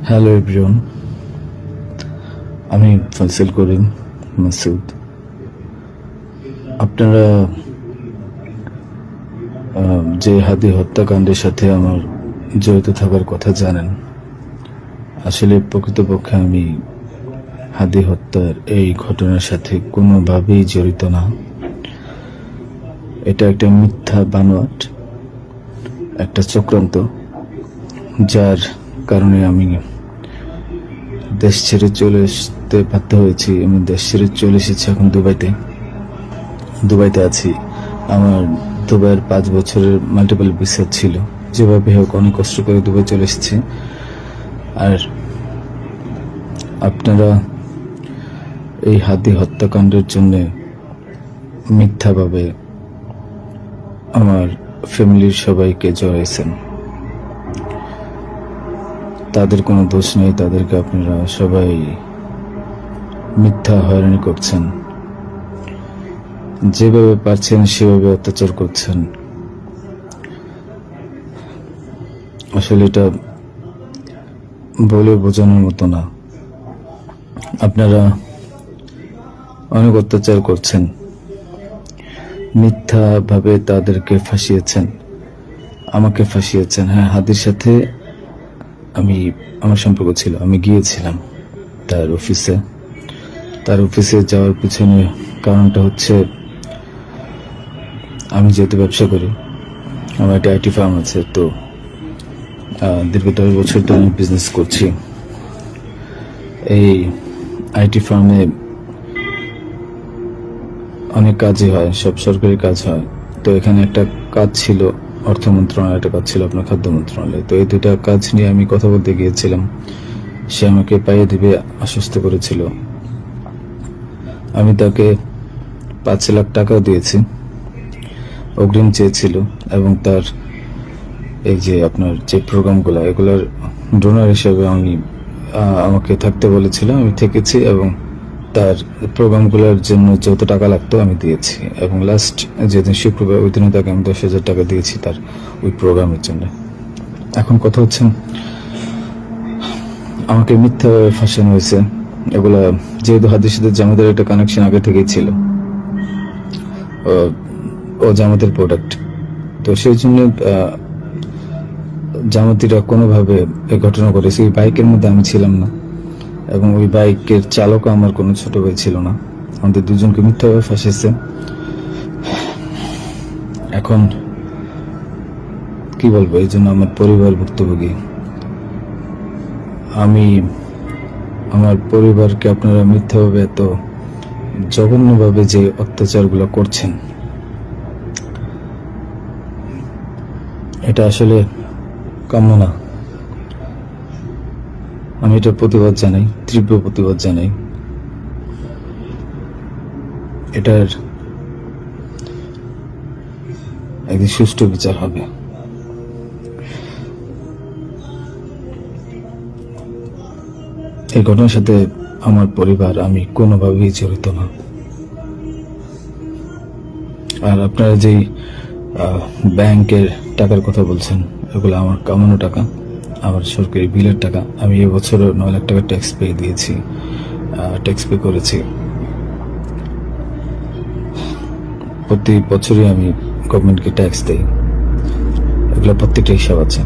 Hello everyone, আমি ফয়সাল করিম মাসুদ। আপনারা যে হাদি হত্যাকাণ্ডের সাথে আমার জড়িত থাকার কথা জানেন। আসলে প্রকৃতপক্ষে আমি হাদি হত্যার এই ঘটনার সাথে কোনোভাবেই জড়িত না। এটা একটা মিথ্যা বানোয়াট, একটা চক্রান্ত, যার কারণে আমি দেশ ছেড়ে চলে আসতে বাধ্য হয়েছি। আমি দেশ ছেড়ে চলে এসেছি এখন দুবাইতে আছি। আমার দুবাইয়ের 5 বছরের মাল্টিপল ভিসা ছিল, যেভাবে হোক অনেক কষ্ট করে দুবাই চলে এসেছি। আর আপনারা এই হাদি হত্যাকাণ্ডের জন্য মিথ্যাভাবে আমার ফ্যামিলির সবাইকে জড়াইছেন। তাদের কোনো দোষ নেই, তাদেরকে আপনারা সবাই মিথ্যা হয়রানি করছেন। যেভাবে পারছেন সেভাবে অত্যাচার করছেন। আসলে এটা বলে বোঝানোর মতো না। আপনারা অনেক অত্যাচার করছেন, মিথ্যাভাবে তাদেরকে ফাঁসিয়েছেন, আমাকে ফাঁসিয়েছেন। হ্যাঁ, হাদির সাথে আমার সম্পর্ক ছিল। আমি গিয়েছিলাম তার অফিসে যাওয়ার পিছনে কারণটা হচ্ছে, আমি যেহেতু ব্যবসা করি, আমার একটা আইটি ফার্ম আছে, তো দীর্ঘ 10 বছর ধরে আমি বিজনেস করছি। এই আইটি ফার্মে অনেক কাজই হয়, সব সরকারি কাজ হয়। তো এখানে একটা কাজ ছিল অর্থ মন্ত্রণালয়, একটা কাজ ছিল আপনার খাদ্য মন্ত্রণালয়। তো এই দুটা কাজ নিয়ে আমি কথা বলতে গিয়েছিলাম। সে আমাকে পাইয়ে দিবে আশ্বস্ত করেছিল। আমি তাকে 5 লাখ টাকাও দিয়েছি, অগ্রিম চেয়েছিল, এবং তার এই যে আপনার যে প্রোগ্রামগুলো, এগুলোর ডোনার হিসেবে আমাকে থাকতে বলেছিল। আমি থেকেছি এবং তার প্রোগ্রামগুলোর জন্য যত টাকা লাগতো আমি দিয়েছি। এবং লাস্ট যেদিন শুক্রবার, ওই দিনে তাকে আমি 10,000 টাকা দিয়েছি তার ওই প্রোগ্রামের জন্য। এখন কথা হচ্ছে, আমাকে মিথ্যাভাবে ফাঁসানো হয়েছে। এগুলা যেহেতু হাদির সাথে জামাতের একটা কানেকশন আগে থেকেই ছিল, ও জামাতের প্রোডাক্ট, তো সেই জন্য জামাতিরা কোনোভাবে এই ঘটনা করেছে। ওই বাইকের মধ্যে আমি ছিলাম না, এবং ওই বাইকের চালকও আমার কোনো ছোট ভাই ছিল না। আমাদের দুজনকে মিথ্যাভাবে ফাঁসিয়েছে। এখন কি বলবো, এই জন্য আমার পরিবার ভুক্তভোগী। আমার পরিবারকে আপনারা মিথ্যাভাবে এত জঘন্যভাবে যে অত্যাচারগুলো করছেন, এটা আসলে কাম্য না। আমি এটার প্রতিবাদ জানাই, তীব্র প্রতিবাদ জানাই। এটার একদিন সুষ্ঠু বিচার হবে। এই ঘটনার সাথে আমার পরিবার, আমি কোনোভাবেই জড়িত না। আর আপনারা যেই ব্যাংকের টাকার কথা বলছেন, এগুলো আমার কামানো টাকা, আমার সরকারি বিলের টাকা। আমি এবছরও 9 লাখ টাকা ট্যাক্স পে করেছি। প্রতি বছরই আমি গভর্নমেন্টকে ট্যাক্স দিই। এগুলো প্রত্যেকটা হিসাব আছে।